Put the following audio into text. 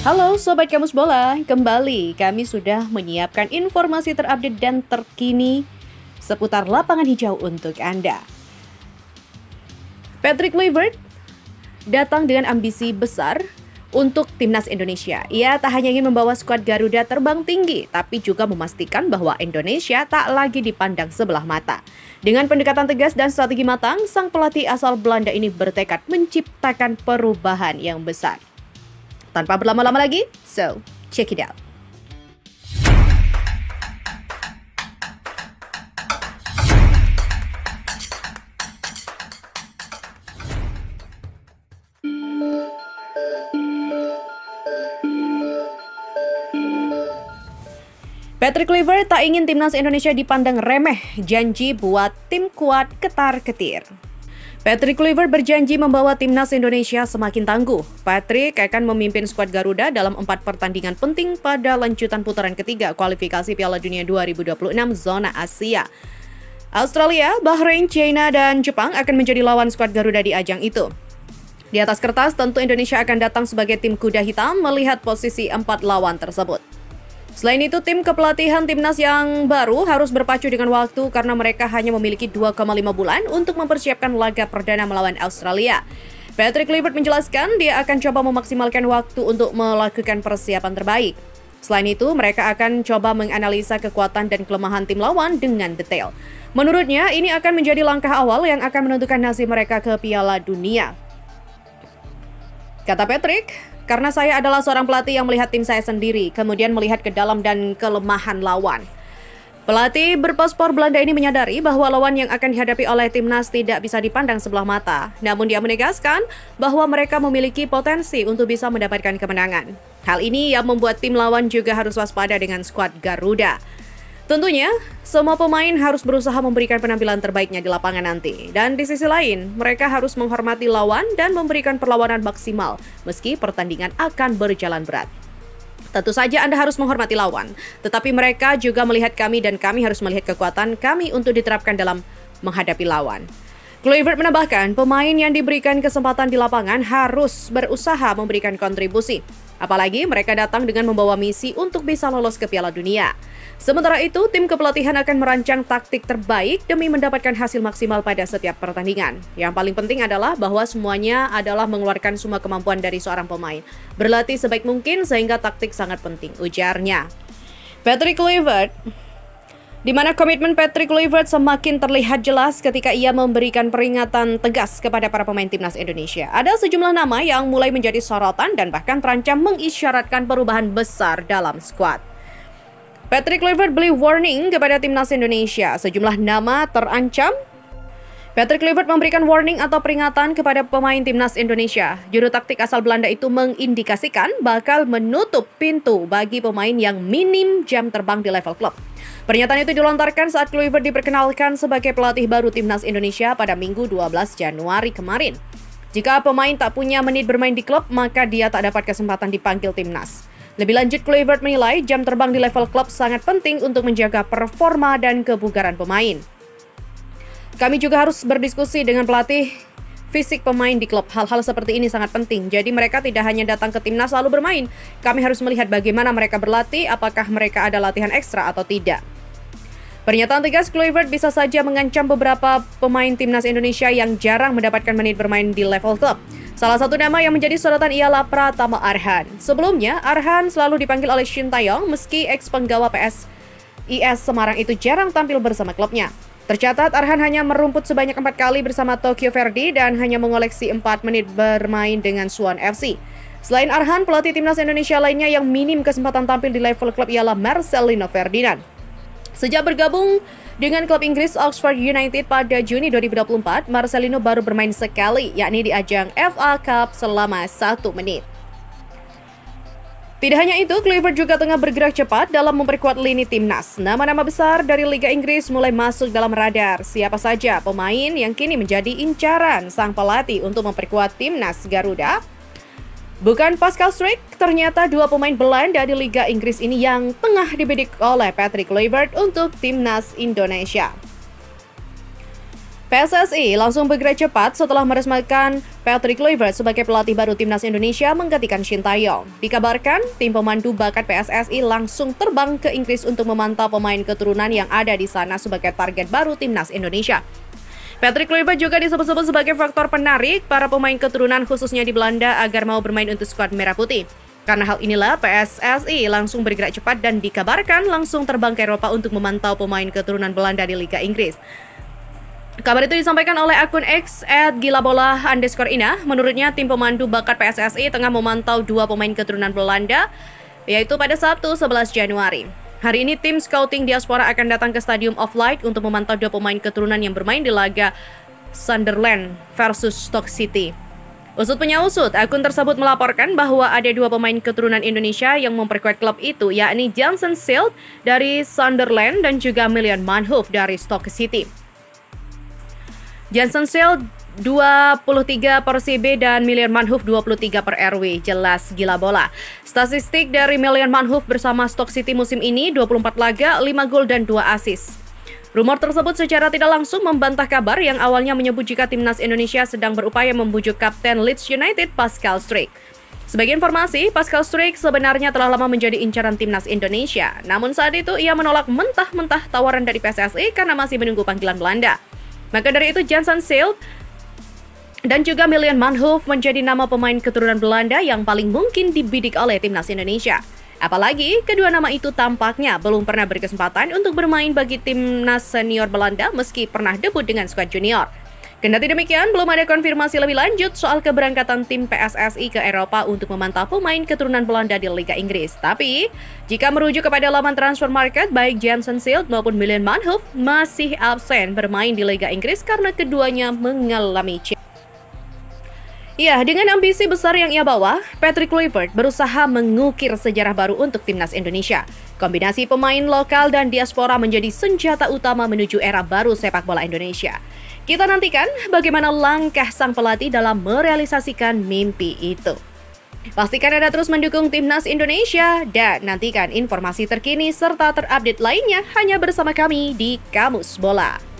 Halo Sobat Kamus Bola, kembali kami sudah menyiapkan informasi terupdate dan terkini seputar lapangan hijau untuk Anda. Patrick Kluivert datang dengan ambisi besar untuk timnas Indonesia. Ia tak hanya ingin membawa skuad Garuda terbang tinggi, tapi juga memastikan bahwa Indonesia tak lagi dipandang sebelah mata. Dengan pendekatan tegas dan strategi matang, sang pelatih asal Belanda ini bertekad menciptakan perubahan yang besar. Tanpa berlama-lama lagi, so check it out. Patrick Kluivert tak ingin timnas Indonesia dipandang remeh, janji buat tim kuat ketar-ketir. Patrick Kluivert berjanji membawa timnas Indonesia semakin tangguh. Patrick akan memimpin skuad Garuda dalam 4 pertandingan penting pada lanjutan putaran ketiga kualifikasi Piala Dunia 2026 zona Asia. Australia, Bahrain, China, dan Jepang akan menjadi lawan skuad Garuda di ajang itu. Di atas kertas, tentu Indonesia akan datang sebagai tim kuda hitam melihat posisi 4 lawan tersebut. Selain itu, tim kepelatihan timnas yang baru harus berpacu dengan waktu karena mereka hanya memiliki 2,5 bulan untuk mempersiapkan laga perdana melawan Australia. Patrick Kluivert menjelaskan dia akan coba memaksimalkan waktu untuk melakukan persiapan terbaik. Selain itu, mereka akan coba menganalisa kekuatan dan kelemahan tim lawan dengan detail. Menurutnya, ini akan menjadi langkah awal yang akan menentukan nasib mereka ke Piala Dunia. Kata Patrick, karena saya adalah seorang pelatih yang melihat tim saya sendiri, kemudian melihat ke dalam dan kelemahan lawan. Pelatih berpaspor Belanda ini menyadari bahwa lawan yang akan dihadapi oleh timnas tidak bisa dipandang sebelah mata. Namun dia menegaskan bahwa mereka memiliki potensi untuk bisa mendapatkan kemenangan. Hal ini yang membuat tim lawan juga harus waspada dengan skuad Garuda. Tentunya, semua pemain harus berusaha memberikan penampilan terbaiknya di lapangan nanti. Dan di sisi lain, mereka harus menghormati lawan dan memberikan perlawanan maksimal, meski pertandingan akan berjalan berat. Tentu saja Anda harus menghormati lawan, tetapi mereka juga melihat kami dan kami harus melihat kekuatan kami untuk diterapkan dalam menghadapi lawan. Kluivert menambahkan, pemain yang diberikan kesempatan di lapangan harus berusaha memberikan kontribusi. Apalagi mereka datang dengan membawa misi untuk bisa lolos ke Piala Dunia. Sementara itu, tim kepelatihan akan merancang taktik terbaik demi mendapatkan hasil maksimal pada setiap pertandingan. Yang paling penting adalah bahwa semuanya adalah mengeluarkan semua kemampuan dari seorang pemain. Berlatih sebaik mungkin sehingga taktik sangat penting, ujarnya. Patrick Kluivert, di mana komitmen Patrick Kluivert semakin terlihat jelas ketika ia memberikan peringatan tegas kepada para pemain timnas Indonesia. Ada sejumlah nama yang mulai menjadi sorotan dan bahkan terancam mengisyaratkan perubahan besar dalam skuad. Patrick Kluivert beri warning kepada timnas Indonesia. Sejumlah nama terancam. Patrick Kluivert memberikan warning atau peringatan kepada pemain timnas Indonesia. Juru taktik asal Belanda itu mengindikasikan bakal menutup pintu bagi pemain yang minim jam terbang di level klub. Pernyataan itu dilontarkan saat Kluivert diperkenalkan sebagai pelatih baru timnas Indonesia pada Minggu 12 Januari kemarin. Jika pemain tak punya menit bermain di klub, maka dia tak dapat kesempatan dipanggil timnas. Lebih lanjut, Kluivert menilai jam terbang di level klub sangat penting untuk menjaga performa dan kebugaran pemain. Kami juga harus berdiskusi dengan pelatih fisik pemain di klub. Hal-hal seperti ini sangat penting. Jadi mereka tidak hanya datang ke timnas lalu bermain. Kami harus melihat bagaimana mereka berlatih, apakah mereka ada latihan ekstra atau tidak. Pernyataan tegas Kluivert bisa saja mengancam beberapa pemain timnas Indonesia yang jarang mendapatkan menit bermain di level klub. Salah satu nama yang menjadi sorotan ialah Pratama Arhan. Sebelumnya, Arhan selalu dipanggil oleh Shin Taeyong meski ex-penggawa PSIS Semarang itu jarang tampil bersama klubnya. Tercatat, Arhan hanya merumput sebanyak 4 kali bersama Tokyo Verdy dan hanya mengoleksi 4 menit bermain dengan Suwon FC. Selain Arhan, pelatih timnas Indonesia lainnya yang minim kesempatan tampil di level klub ialah Marcelino Ferdinand. Sejak bergabung dengan klub Inggris Oxford United pada Juni 2024, Marcelino baru bermain sekali, yakni di ajang FA Cup selama 1 menit. Tidak hanya itu, Kluivert juga tengah bergerak cepat dalam memperkuat lini timnas. Nama-nama besar dari Liga Inggris mulai masuk dalam radar. Siapa saja pemain yang kini menjadi incaran sang pelatih untuk memperkuat timnas Garuda? Bukan Pascal Struijk, ternyata 2 pemain Belanda di Liga Inggris ini yang tengah dibidik oleh Patrick Kluivert untuk timnas Indonesia. PSSI langsung bergerak cepat setelah meresmikan Patrick Kluivert sebagai pelatih baru Timnas Indonesia menggantikan Shin Tae-yong. Dikabarkan, tim pemandu bakat PSSI langsung terbang ke Inggris untuk memantau pemain keturunan yang ada di sana sebagai target baru Timnas Indonesia. Patrick Kluivert juga disebut-sebut sebagai faktor penarik para pemain keturunan khususnya di Belanda agar mau bermain untuk skuad Merah Putih. Karena hal inilah PSSI langsung bergerak cepat dan dikabarkan langsung terbang ke Eropa untuk memantau pemain keturunan Belanda di Liga Inggris. Kabar itu disampaikan oleh akun X @gilabola_ina. Menurutnya, tim pemandu bakat PSSI tengah memantau dua pemain keturunan Belanda, yaitu pada Sabtu 11 Januari. Hari ini, tim scouting diaspora akan datang ke Stadium of Light untuk memantau dua pemain keturunan yang bermain di laga Sunderland versus Stoke City. Usut punya usut, akun tersebut melaporkan bahwa ada dua pemain keturunan Indonesia yang memperkuat klub itu, yakni Jansen Schild dari Sunderland dan juga Mylian Manhoef dari Stoke City. Jansen Schild 23 per CB dan Mylian Manhoef 23 per RW, jelas Gila Bola. Statistik dari Mylian Manhoef bersama Stoke City musim ini 24 laga, 5 gol dan 2 assist. Rumor tersebut secara tidak langsung membantah kabar yang awalnya menyebut jika Timnas Indonesia sedang berupaya membujuk Kapten Leeds United Pascal Struijk. Sebagai informasi, Pascal Struijk sebenarnya telah lama menjadi incaran Timnas Indonesia. Namun saat itu ia menolak mentah-mentah tawaran dari PSSI karena masih menunggu panggilan Belanda. Maka dari itu, Jansen Schild dan juga Mylian Manhoef menjadi nama pemain keturunan Belanda yang paling mungkin dibidik oleh Timnas Indonesia. Apalagi, kedua nama itu tampaknya belum pernah berkesempatan untuk bermain bagi Timnas senior Belanda meski pernah debut dengan skuad junior. Kendati demikian, belum ada konfirmasi lebih lanjut soal keberangkatan tim PSSI ke Eropa untuk memantau pemain keturunan Belanda di Liga Inggris. Tapi, jika merujuk kepada laman transfer market, baik Jansen Schild maupun Mylian Manhoef masih absen bermain di Liga Inggris karena keduanya mengalami cedera. Ya, dengan ambisi besar yang ia bawa, Patrick Kluivert berusaha mengukir sejarah baru untuk Timnas Indonesia. Kombinasi pemain lokal dan diaspora menjadi senjata utama menuju era baru sepak bola Indonesia. Kita nantikan bagaimana langkah sang pelatih dalam merealisasikan mimpi itu. Pastikan Anda terus mendukung Timnas Indonesia dan nantikan informasi terkini serta terupdate lainnya hanya bersama kami di Kamus Bola.